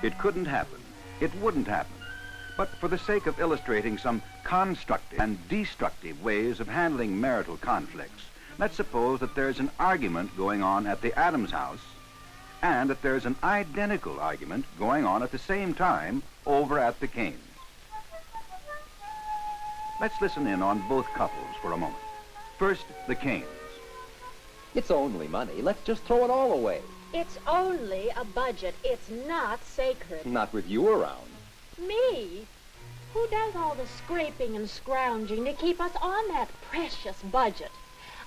It couldn't happen. It wouldn't happen. But for the sake of illustrating some constructive and destructive ways of handling marital conflicts, let's suppose that there's an argument going on at the Adams house and that there's an identical argument going on at the same time over at the Canes. Let's listen in on both couples for a moment. First, the Canes. It's only money. Let's just throw it all away. It's only a budget. It's not sacred. Not with you around. Me? Who does all the scraping and scrounging to keep us on that precious budget?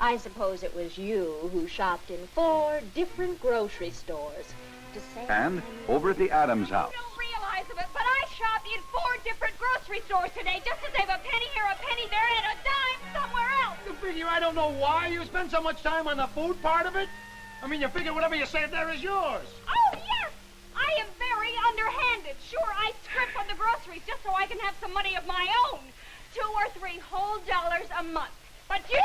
I suppose it was you who shopped in 4 different grocery stores to save... And over at the Adams house. You don't realize of it, but I shopped in 4 different grocery stores today just to save a penny here, a penny there, and a dime somewhere else. You figure I don't know why you spend so much time on the food part of it? I mean, you figure whatever you save there is yours. Oh, yes! I am very underhanded. Sure, I scrimp on the groceries just so I can have some money of my own. $2 or $3 whole dollars a month. But you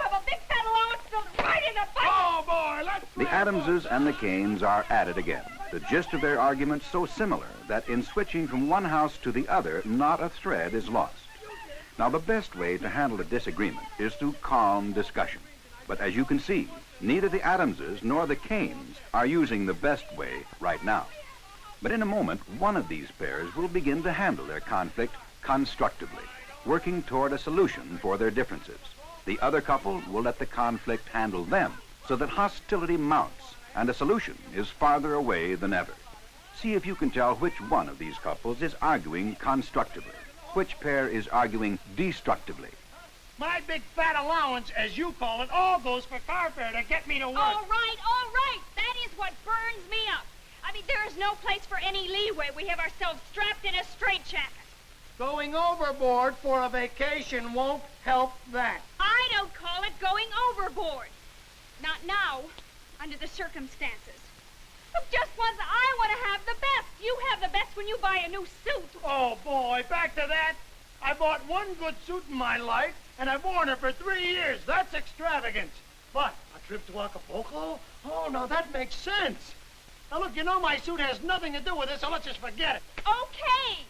have a big fat allowance built right in the budget. Oh, boy, let's... The Adamses and the Canes are at it again. The gist of their argument so similar that in switching from one house to the other, not a thread is lost. Now, the best way to handle a disagreement is through calm discussion. But as you can see, neither the Adamses nor the Canes are using the best way right now. But in a moment, one of these pairs will begin to handle their conflict constructively, working toward a solution for their differences. The other couple will let the conflict handle them so that hostility mounts and a solution is farther away than ever. See if you can tell which one of these couples is arguing constructively, which pair is arguing destructively. My big fat allowance, as you call it, all goes for carfare to get me to work. All right. That is what burns me up. I mean, there is no place for any leeway. We have ourselves strapped in a straitjacket. Going overboard for a vacation won't help that. I don't call it going overboard. Not now, under the circumstances. Look, just once I want to have the best. You have the best when you buy a new suit. Oh, boy, back to that. I bought one good suit in my life, and I've worn it for 3 years. That's extravagance. But a trip to Acapulco? Oh, now that makes sense. Now, look, you know my suit has nothing to do with this, so let's just forget it. Okay.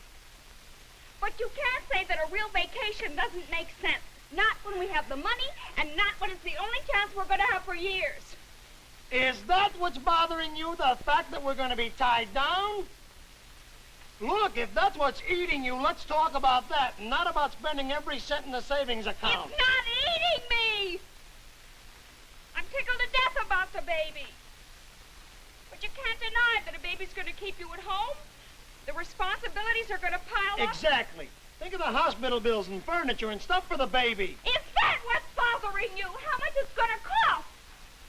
But you can't say that a real vacation doesn't make sense. Not when we have the money, and not when it's the only chance we're going to have for years. Is that what's bothering you, the fact that we're going to be tied down? Look, if that's what's eating you, let's talk about that, and not about spending every cent in the savings account. It's not eating me! I'm tickled to death about the baby. But you can't deny that a baby's going to keep you at home. The responsibilities are going to pile up. Exactly. Think of the hospital bills and furniture and stuff for the baby. Is that what's bothering you? How much it's going to cost?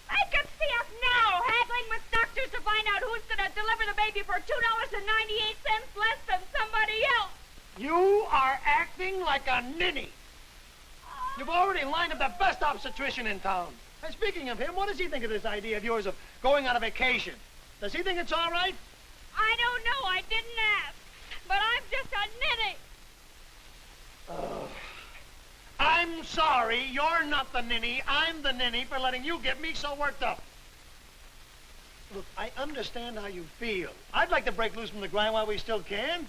I can see us now haggling with doctors to find out who's going to deliver the baby for $2.98 less than somebody else. You are acting like a ninny. You've already lined up the best obstetrician in town. And speaking of him, what does he think of this idea of yours of going on a vacation? Does he think it's all right? I don't know. I didn't ask. But I'm just a ninny. I'm sorry. You're not the ninny. I'm the ninny for letting you get me so worked up. Look, I understand how you feel. I'd like to break loose from the grind while we still can.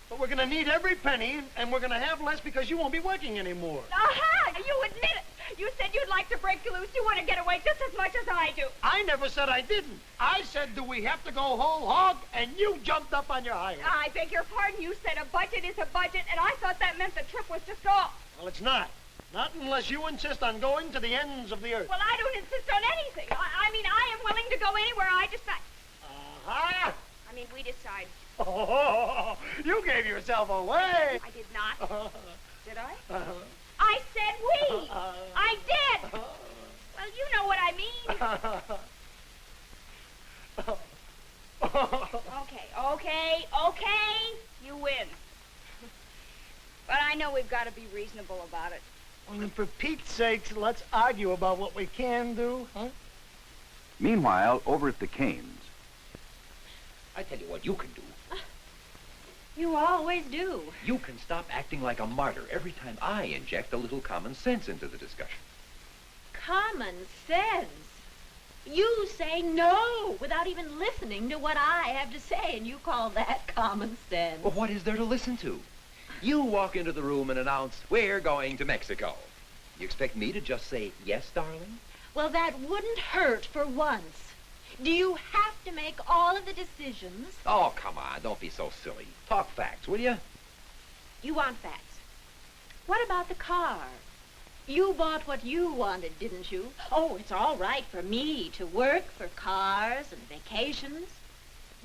But we're going to need every penny, and we're going to have less because you won't be working anymore. Aha! You admit it. You said you'd like to break loose. You want to get away just as much as I do. I never said I didn't. I said, do we have to go whole hog? And you jumped up on your high horse. I beg your pardon. You said a budget is a budget, and I thought that meant the trip was just off. Well, it's not. Not unless you insist on going to the ends of the earth. Well, I don't insist on anything. I mean, I am willing to go anywhere I decide. Uh-huh. I mean, we decide. Oh, you gave yourself away. I did not. Did I? Uh-huh. I said we. I did. Well, you know what I mean. Okay. You win. But I know we've got to be reasonable about it. Well, then for Pete's sakes, let's argue about what we can do, huh? Meanwhile, over at the Canes, I tell you what you can do. You always do. You can stop acting like a martyr every time I inject a little common sense into the discussion. Common sense. You say no without even listening to what I have to say, and you call that common sense. Well, what is there to listen to? You walk into the room and announce, we're going to Mexico. You expect me to just say, yes, darling? Well, that wouldn't hurt for once. Do you have to make all of the decisions? Oh, come on, don't be so silly. Talk facts, will you? You want facts. What about the car? You bought what you wanted, didn't you? Oh, it's all right for me to work for cars and vacations,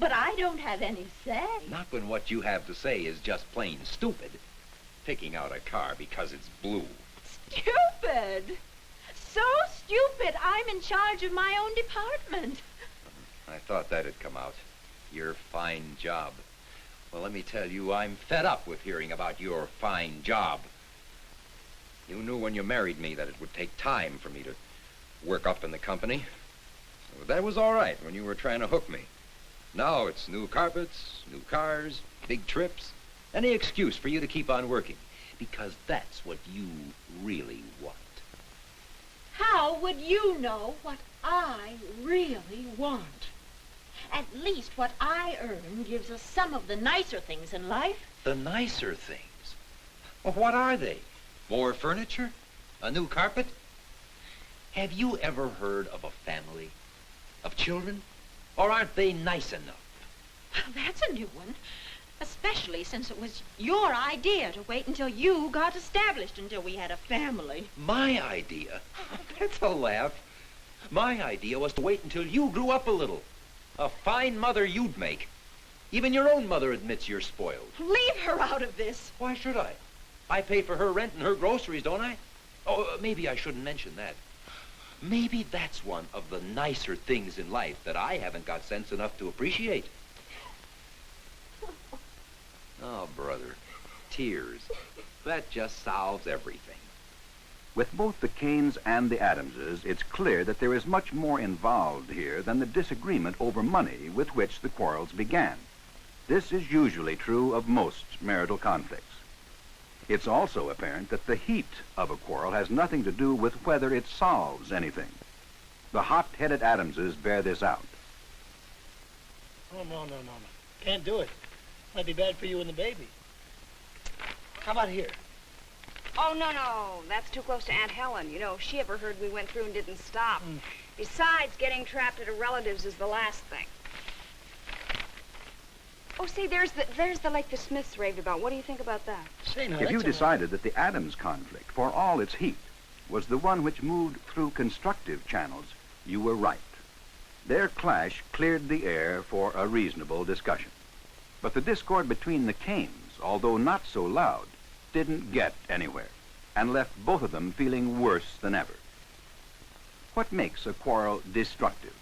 but I don't have any say. Not when what you have to say is just plain stupid. Picking out a car because it's blue. Stupid! So stupid, I'm in charge of my own department. I thought that'd come out. Your fine job. Well, let me tell you, I'm fed up with hearing about your fine job. You knew when you married me that it would take time for me to work up in the company. So that was all right when you were trying to hook me. Now it's new carpets, new cars, big trips, any excuse for you to keep on working. Because that's what you really want. How would you know what I really want? At least what I earn gives us some of the nicer things in life. The nicer things? Well, what are they? More furniture? A new carpet? Have you ever heard of a family? Of children? Or aren't they nice enough? Well, that's a new one. Especially since it was your idea to wait until you got established until we had a family. My idea? That's a laugh. My idea was to wait until you grew up a little. A fine mother you'd make. Even your own mother admits you're spoiled. Leave her out of this. Why should I? I pay for her rent and her groceries, don't I? Oh, maybe I shouldn't mention that. Maybe that's one of the nicer things in life that I haven't got sense enough to appreciate. Oh, brother, tears. That just solves everything. With both the Canes and the Adamses, it's clear that there is much more involved here than the disagreement over money with which the quarrels began. This is usually true of most marital conflicts. It's also apparent that the heat of a quarrel has nothing to do with whether it solves anything. The hot-headed Adamses bear this out. Oh, no. Can't do it. Might be bad for you and the baby. How about here? Oh, no. That's too close to Aunt Helen. You know, if she ever heard we went through and didn't stop. Besides, getting trapped at a relative's is the last thing. Oh, see, there's the lake the Smiths raved about. What do you think about that? Say, now, If you that's a- decided that the Adams conflict, for all its heat, was the one which moved through constructive channels, you were right. Their clash cleared the air for a reasonable discussion. But the discord between the Canes, although not so loud, didn't get anywhere, and left both of them feeling worse than ever. What makes a quarrel destructive?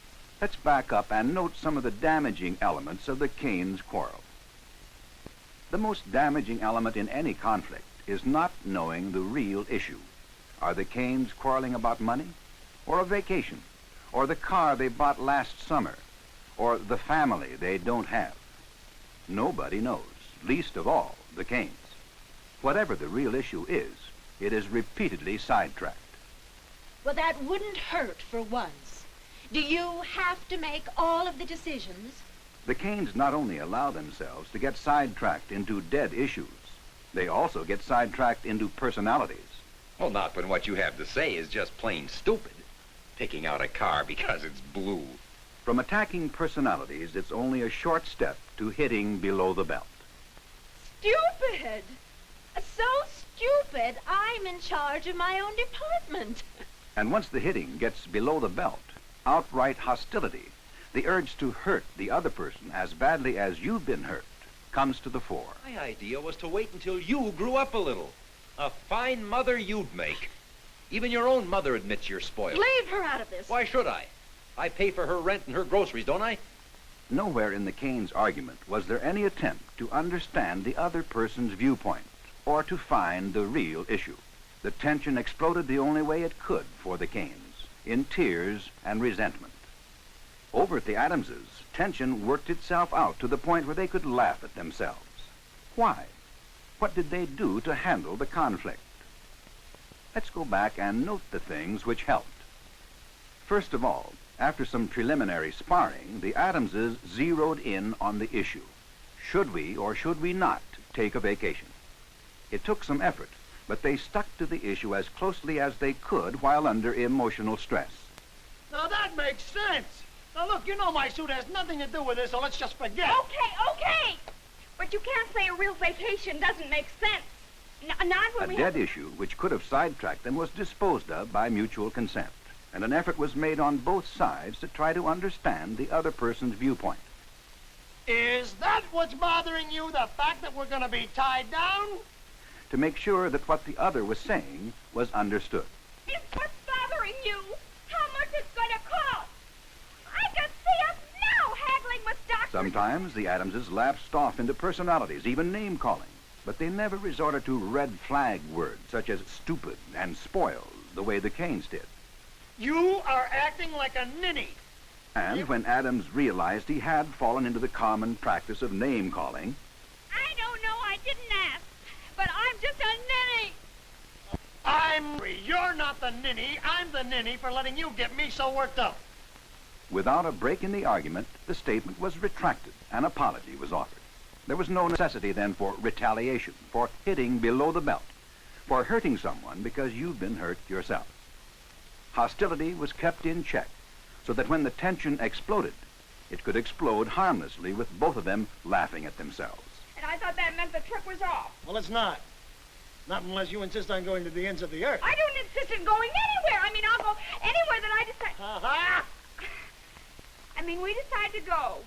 Let's back up and note some of the damaging elements of the Canes' quarrel. The most damaging element in any conflict is not knowing the real issue. Are the Canes quarreling about money? Or a vacation? Or the car they bought last summer? Or the family they don't have? Nobody knows, least of all the Canes. Whatever the real issue is, it is repeatedly sidetracked. Well, that wouldn't hurt for once. Do you have to make all of the decisions? The Canes not only allow themselves to get sidetracked into dead issues, they also get sidetracked into personalities. Well, not when what you have to say is just plain stupid. Picking out a car because it's blue. From attacking personalities, it's only a short step to hitting below the belt. Stupid! So stupid, I'm in charge of my own department. And once the hitting gets below the belt, outright hostility, the urge to hurt the other person as badly as you've been hurt, comes to the fore. My idea was to wait until you grew up a little. A fine mother you'd make. Even your own mother admits you're spoiled. Leave her out of this. Why should I? I pay for her rent and her groceries, don't I? Nowhere in the Canes' argument was there any attempt to understand the other person's viewpoint or to find the real issue. The tension exploded the only way it could for the Canes, in tears and resentment. Over at the Adamses, tension worked itself out to the point where they could laugh at themselves. Why? What did they do to handle the conflict? Let's go back and note the things which helped. First of all, After some preliminary sparring, the Adamses zeroed in on the issue. Should we or should we not take a vacation? It took some effort, but they stuck to the issue as closely as they could while under emotional stress. Now that makes sense. Now look, you know my suit has nothing to do with this, so let's just forget. Okay. But you can't say a real vacation doesn't make sense. Not when A we dead have... issue which could have sidetracked them was disposed of by mutual consent, and an effort was made on both sides to try to understand the other person's viewpoint. Is that what's bothering you, the fact that we're going to be tied down? To make sure that what the other was saying was understood. It's what's bothering you. How much it's going to cost. I can see us now haggling with doctors. Sometimes the Adamses lapsed off into personalities, even name-calling, but they never resorted to red flag words such as stupid and spoiled, the way the Canes did. You are acting like a ninny. And when Adams realized he had fallen into the common practice of name-calling, I don't know, I didn't ask. But I'm just a ninny. You're not the ninny. I'm the ninny for letting you get me so worked up. without a break in the argument, the statement was retracted. An apology was offered. There was no necessity then for retaliation, for hitting below the belt, for hurting someone because you've been hurt yourself. Hostility was kept in check so that when the tension exploded, it could explode harmlessly with both of them laughing at themselves. And I thought that meant the trip was off. Well, it's not. Not unless you insist on going to the ends of the earth. I don't insist on going anywhere. I mean, I'll go anywhere that I decide. Ha-ha! I mean, we decide to go.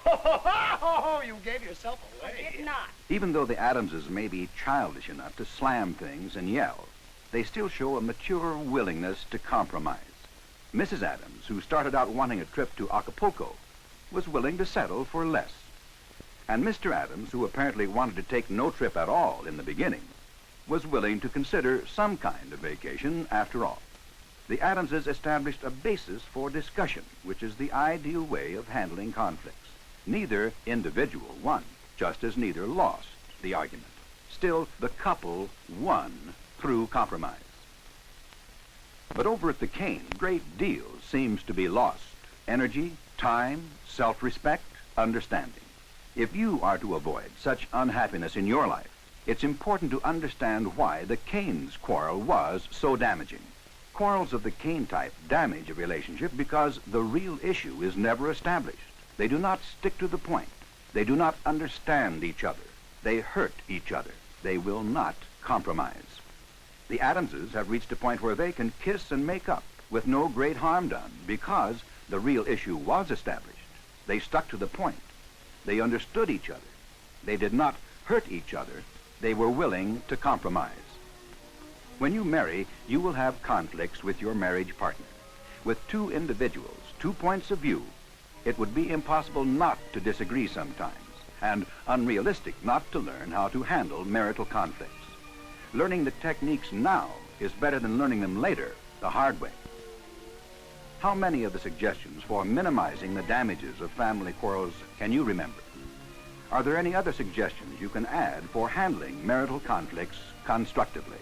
Oh, you gave yourself I away. did not. Even though the Adamses may be childish enough to slam things and yell, they still show a mature willingness to compromise. Mrs. Adams, who started out wanting a trip to Acapulco, was willing to settle for less. And Mr. Adams, who apparently wanted to take no trip at all in the beginning, was willing to consider some kind of vacation after all. The Adamses established a basis for discussion, which is the ideal way of handling conflicts. Neither individual won, just as neither lost the argument. Still, the couple won through compromise. But over at the Cane, great deal seems to be lost. Energy, time, self-respect, understanding. If you are to avoid such unhappiness in your life, it's important to understand why the Cane's quarrel was so damaging. Quarrels of the Cane type damage a relationship because the real issue is never established. They do not stick to the point. They do not understand each other. They hurt each other. They will not compromise. The Adamses have reached a point where they can kiss and make up with no great harm done because the real issue was established. They stuck to the point. They understood each other. They did not hurt each other. They were willing to compromise. When you marry, you will have conflicts with your marriage partner. With two individuals, 2 points of view, it would be impossible not to disagree sometimes, and unrealistic not to learn how to handle marital conflicts. Learning the techniques now is better than learning them later, the hard way. How many of the suggestions for minimizing the damages of family quarrels can you remember? Are there any other suggestions you can add for handling marital conflicts constructively?